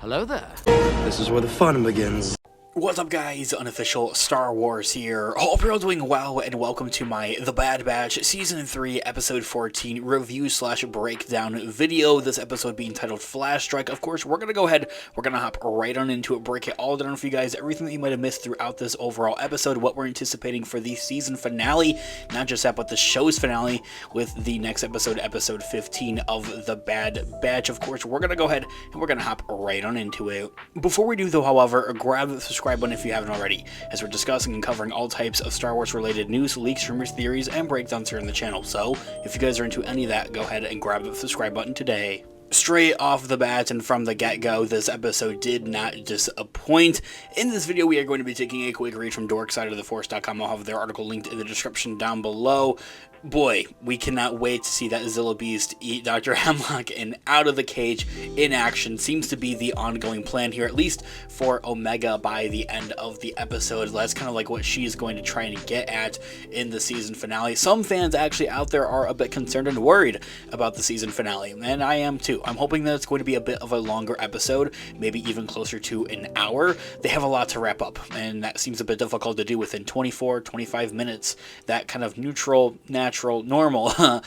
Hello there. This is where the fun begins. What's up, guys? Unofficial Star Wars here. Hope you're all doing well, and welcome to my The Bad Batch Season 3, Episode 14 review/breakdown video. This episode being titled Flash Strike. Of course, we're going to go ahead, we're going to hop right on into it, break it all down for you guys, everything that you might have missed throughout this overall episode, what we're anticipating for the season finale, not just that, but the show's finale with the next episode, Episode 15 of The Bad Batch. Of course, we're going to go ahead and we're going to hop right on into it. Before we do, though, however, grab the subscribe button if you haven't already, as we're discussing and covering all types of Star Wars related news, leaks, rumors, theories, and breakdowns here on the channel. So if you guys are into any of that, go ahead and grab the subscribe button today. Straight off the bat and from the get-go, this episode did not disappoint. In this video, we are going to be taking a quick read from dorksideoftheforce.com. I'll have their article linked in the description down below. Boy, we cannot wait to see that Zilla Beast eat Dr. Hemlock and out of the cage in action. Seems to be the ongoing plan here, at least for Omega by the end of the episode. That's kind of like what she's going to try and get at in the season finale. Some fans actually out there are a bit concerned and worried about the season finale, and I am too. I'm hoping that it's going to be a bit of a longer episode, maybe even closer to an hour. They have a lot to wrap up, and that seems a bit difficult to do within 24, 25 minutes. That kind of neutral, natural, normal kind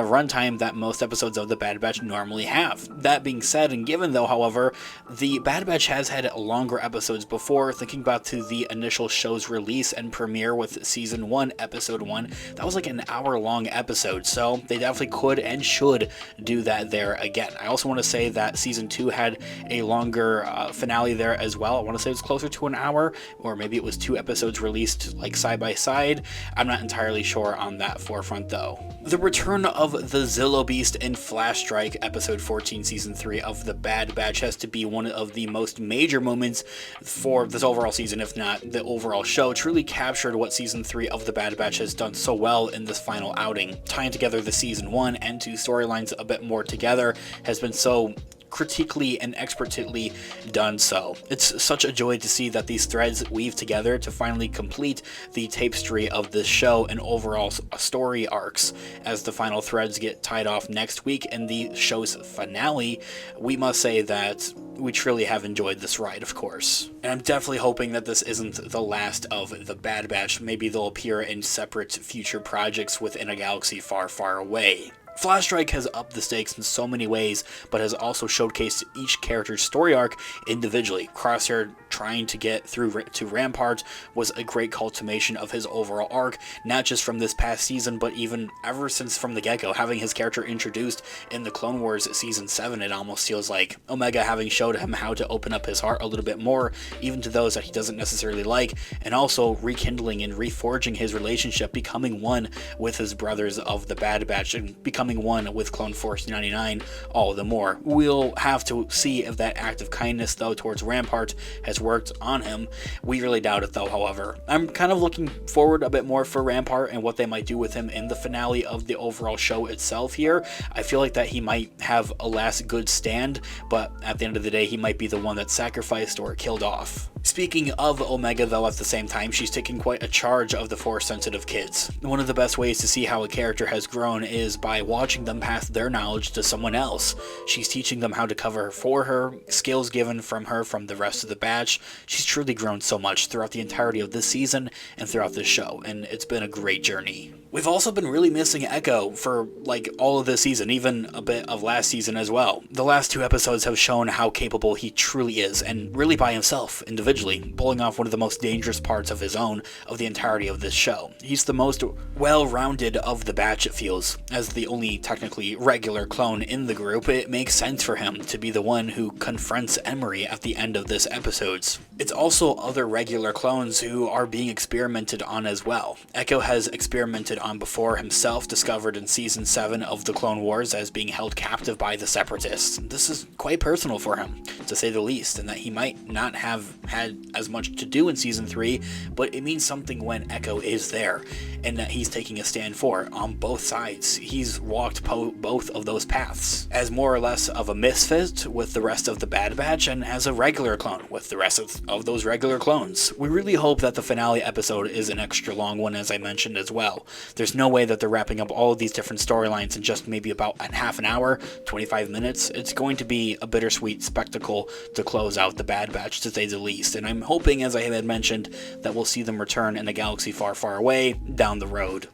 of runtime that most episodes of The Bad Batch normally have. That being said, and given though, however, The Bad Batch has had longer episodes before. Thinking back to the initial show's release and premiere with Season 1, Episode 1, that was like an hour-long episode, so they definitely could and should do that there again. I also want to say that Season 2 had a longer finale there as well. I want to say it was closer to an hour, or maybe it was 2 episodes released like side by side. I'm not entirely sure on that forefront though. The return of the Zilla Beast in Flash Strike, Episode 14, Season 3 of The Bad Batch has to be one of the most major moments for this overall season, if not the overall show. Truly captured what Season 3 of The Bad Batch has done so well in this final outing. Tying together the Season 1 and 2 storylines a bit more together has been so critically and expertly done so. It's such a joy to see that these threads weave together to finally complete the tapestry of this show and overall story arcs. As the final threads get tied off next week in the show's finale, we must say that we truly have enjoyed this ride, of course. And I'm definitely hoping that this isn't the last of The Bad Batch. Maybe they'll appear in separate future projects within a galaxy far, far away. Flash Strike has upped the stakes in so many ways, but has also showcased each character's story arc individually. Crosshair trying to get through to Rampart was a great culmination of his overall arc, not just from this past season, but even ever since from the get-go. Having his character introduced in the Clone Wars Season 7, it almost feels like Omega having showed him how to open up his heart a little bit more, even to those that he doesn't necessarily like, and also rekindling and reforging his relationship, becoming one with his brothers of the Bad Batch, and becoming one with Clone Force 99 all the more. We'll have to see if that act of kindness, though, towards Rampart has worked on him. We really doubt it, though, however. I'm kind of looking forward a bit more for Rampart and what they might do with him in the finale of the overall show itself here. I feel like that he might have a last good stand, but at the end of the day, he might be the one that's sacrificed or killed off. Speaking of Omega, though, at the same time, she's taking quite a charge of the Force-sensitive kids. One of the best ways to see how a character has grown is by watching them pass their knowledge to someone else. She's teaching them how to cover for her, skills given from her from the rest of the batch. She's truly grown so much throughout the entirety of this season and throughout this show, and it's been a great journey. We've also been really missing Echo for like all of this season, even a bit of last season as well. The last 2 episodes have shown how capable he truly is, and really by himself, individually, pulling off one of the most dangerous parts of his own of the entirety of this show. He's the most well-rounded of the batch, it feels. As the only technically regular clone in the group, it makes sense for him to be the one who confronts Emery at the end of this episodes. It's also other regular clones who are being experimented on as well. Echo has experimented on before himself, discovered in Season 7 of the Clone Wars as being held captive by the Separatists. This is quite personal for him, to say the least, and that he might not have had as much to do in Season 3, but it means something when Echo is there. and that he's taking a stand for on both sides. He's walked both of those paths as more or less of a misfit with the rest of the Bad Batch, and as a regular clone with the rest of those regular clones. We really hope that the finale episode is an extra long one, as I mentioned as well. There's no way that they're wrapping up all of these different storylines in just maybe about a half an hour, 25 minutes. It's going to be a bittersweet spectacle to close out the Bad Batch, to say the least, and I'm hoping, as I had mentioned, that we'll see them return in a galaxy far, far away down the road.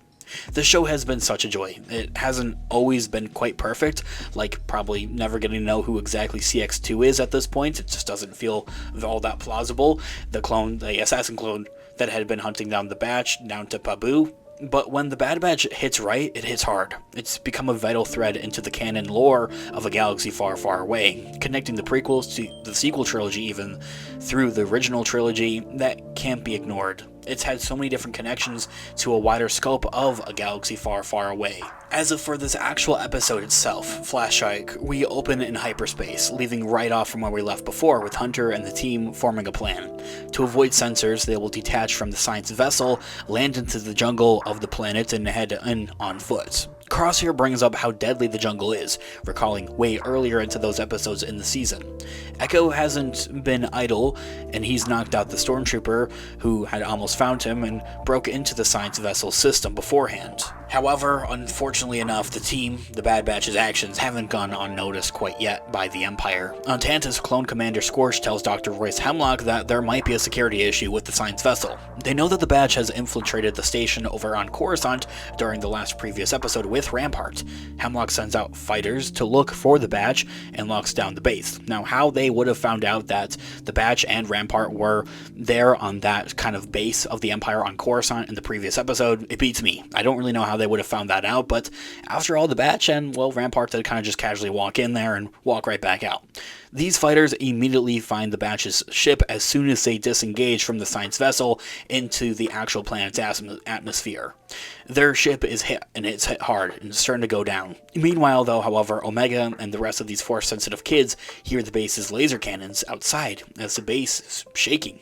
The show has been such a joy. It hasn't always been quite perfect, like probably never getting to know who exactly CX2 is at this point. It just doesn't feel all that plausible. The assassin clone that had been hunting down the Batch down to Pabu. But when the Bad Batch hits right, it hits hard. It's become a vital thread into the canon lore of a galaxy far, far away, connecting the prequels to the sequel trilogy even through the original trilogy that can't be ignored. It's had so many different connections to a wider scope of a galaxy far, far away. As of for this actual episode itself, Flashback, we open in hyperspace, leaving right off from where we left before, with Hunter and the team forming a plan. To avoid sensors, they will detach from the science vessel, land into the jungle of the planet, and head in on foot. Crosshair brings up how deadly the jungle is, recalling way earlier into those episodes in the season. Echo hasn't been idle, and he's knocked out the stormtrooper who had almost found him and broke into the science vessel system beforehand. However, unfortunately enough, the Bad Batch's actions haven't gone unnoticed quite yet by the Empire. On Tantus, Clone Commander Scorch tells Dr. Royce Hemlock that there might be a security issue with the science vessel. They know that the Batch has infiltrated the station over on Coruscant during the last previous episode with Rampart. Hemlock sends out fighters to look for the Batch and locks down the base. Now, how they would have found out that the Batch and Rampart were there on that kind of base of the Empire on Coruscant in the previous episode, it beats me. I don't really know how they would have found that out, but after all, the Batch and, well, Rampart did kind of just casually walk in there and walk right back out. These fighters immediately find the Batch's ship as soon as they disengage from the science vessel into the actual planet's atmosphere. Their ship is hit, and it's hit hard, and it's starting to go down. Meanwhile, though, however, Omega and the rest of these Force-sensitive kids hear the base's laser cannons outside as the base is shaking.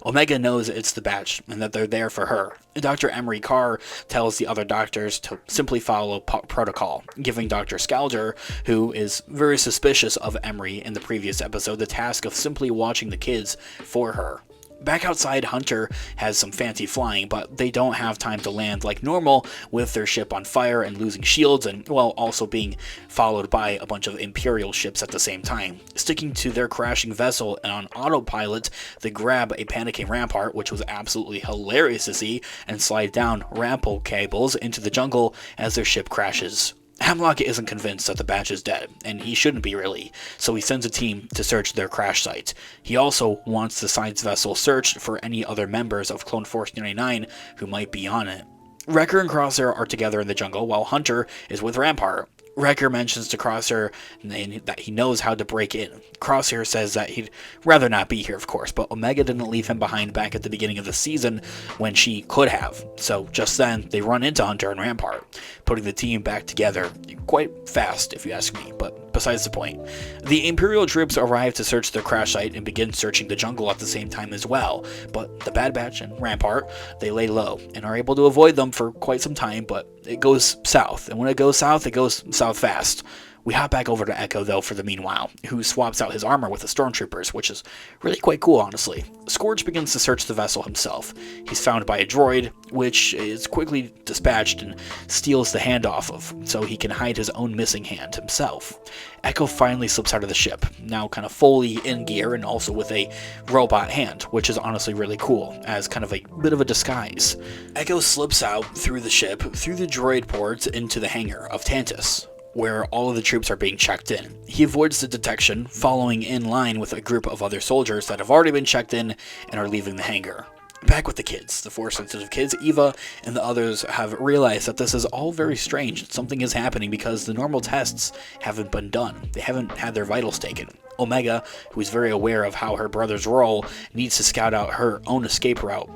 Omega knows it's the Batch, and that they're there for her. Dr. Emery Carr tells the other doctors to simply follow protocol, giving Dr. Scalger, who is very suspicious of Emery in the previous episode, the task of simply watching the kids for her. Back outside, Hunter has some fancy flying, but they don't have time to land like normal with their ship on fire and losing shields and, well, also being followed by a bunch of Imperial ships at the same time. Sticking to their crashing vessel and on autopilot, they grab a panicking Rampart, which was absolutely hilarious to see, and slide down ramp cables into the jungle as their ship crashes. Hemlock isn't convinced that the Batch is dead, and he shouldn't be really, so he sends a team to search their crash site. He also wants the science vessel searched for any other members of Clone Force 99 who might be on it. Wrecker and Crosshair are together in the jungle, while Hunter is with Rampart. Wrecker mentions to Crosshair that he knows how to break in. Crosshair says that he'd rather not be here, of course, but Omega didn't leave him behind back at the beginning of the season when she could have. So just then, they run into Hunter and Rampart, putting the team back together quite fast, if you ask me, but besides the point. The Imperial troops arrive to search their crash site and begin searching the jungle at the same time as well, but the Bad Batch and Rampart, they lay low and are able to avoid them for quite some time, but it goes south, and when it goes south fast. We hop back over to Echo, though, for the meanwhile, who swaps out his armor with the stormtroopers, which is really quite cool, honestly. Scourge begins to search the vessel himself. He's found by a droid, which is quickly dispatched and steals the hand off of, so he can hide his own missing hand himself. Echo finally slips out of the ship, now kind of fully in gear and also with a robot hand, which is honestly really cool, as kind of a bit of a disguise. Echo slips out through the ship, through the droid ports, into the hangar of Tantus, where all of the troops are being checked in. He avoids the detection, following in line with a group of other soldiers that have already been checked in and are leaving the hangar. Back with the kids, the Force-sensitive kids, Eva and the others have realized that this is all very strange. Something is happening because the normal tests haven't been done. They haven't had their vitals taken. Omega, who is very aware of how her brother's role, needs to scout out her own escape route.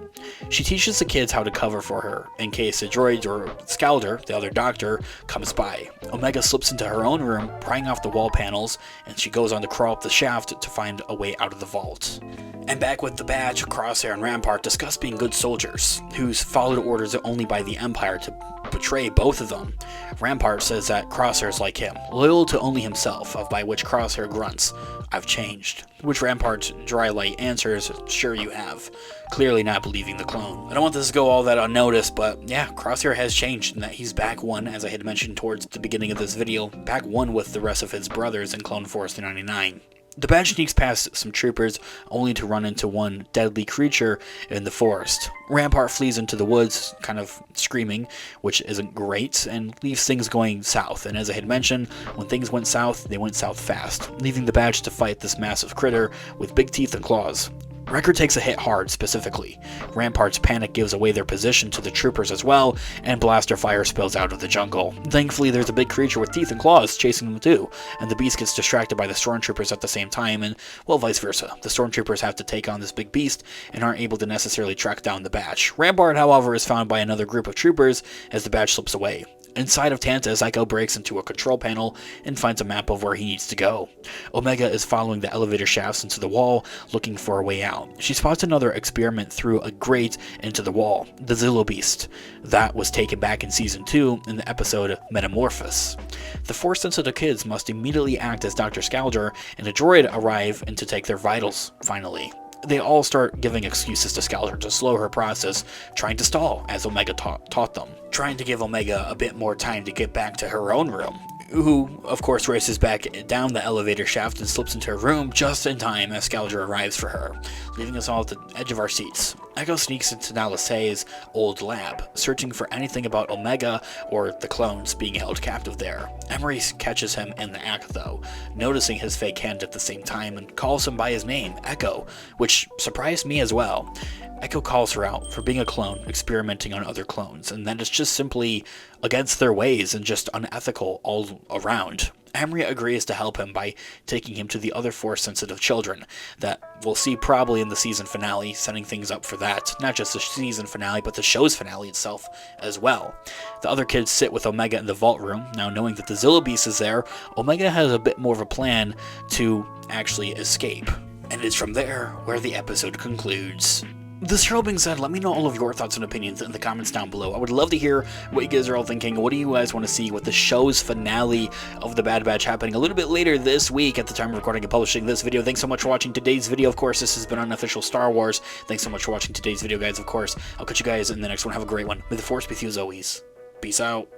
She teaches the kids how to cover for her, in case a droid or Scalder, the other doctor, comes by. Omega slips into her own room, prying off the wall panels, and she goes on to crawl up the shaft to find a way out of the vault. And back with the Badge, Crosshair and Rampart discuss being good soldiers, who's followed orders only by the Empire to betray both of them. Rampart says that Crosshair's like him, loyal to only himself, by which Crosshair grunts, "I've changed." Which Rampart's dry light answers, "Sure you have," clearly not believing the clone. I don't want this to go all that unnoticed, but yeah, Crosshair has changed in that he's back one, as I had mentioned towards the beginning of this video, back one with the rest of his brothers in Clone Force 99. The Badge sneaks past some troopers, only to run into one deadly creature in the forest. Rampart flees into the woods, kind of screaming, which isn't great, and leaves things going south. And as I had mentioned, when things went south, they went south fast, leaving the Badge to fight this massive critter with big teeth and claws. Wrecker takes a hit hard, specifically. Rampart's panic gives away their position to the troopers as well, and blaster fire spills out of the jungle. Thankfully, there's a big creature with teeth and claws chasing them too, and the beast gets distracted by the stormtroopers at the same time, and, well, vice versa. The stormtroopers have to take on this big beast, and aren't able to necessarily track down the Badge. Rampart, however, is found by another group of troopers as the Badge slips away. Inside of Tantus, Echo breaks into a control panel and finds a map of where he needs to go. Omega is following the elevator shafts into the wall, looking for a way out. She spots another experiment through a grate into the wall, the Zillo Beast. That was taken back in Season 2 in the episode Metamorphosis. The Force-sensitive kids must immediately act as Dr. Scalger, and a droid arrive and to take their vitals, finally. They all start giving excuses to Scalger to slow her process, trying to stall, as Omega taught them. Trying to give Omega a bit more time to get back to her own room, who, of course, races back down the elevator shaft and slips into her room just in time as Scalger arrives for her, leaving us all at the edge of our seats. Echo sneaks into Nalisay's old lab, searching for anything about Omega or the clones being held captive there. Emery catches him in the act, though, noticing his fake hand at the same time, and calls him by his name, Echo, which surprised me as well. Echo calls her out for being a clone, experimenting on other clones, and that it's just simply against their ways and just unethical all around. Emery agrees to help him by taking him to the other Force-sensitive children that we'll see probably in the season finale, setting things up for that. Not just the season finale, but the show's finale itself as well. The other kids sit with Omega in the vault room. Now, knowing that the Zillo Beast is there, Omega has a bit more of a plan to actually escape. And it's from there where the episode concludes. This show being said, let me know all of your thoughts and opinions in the comments down below. I would love to hear what you guys are all thinking. What do you guys want to see with the show's finale of The Bad Batch happening a little bit later this week at the time of recording and publishing this video? Thanks so much for watching today's video. Of course, this has been Unofficial Star Wars. Thanks so much for watching today's video, guys. Of course, I'll catch you guys in the next one. Have a great one. May the Force be with you as always. Peace out.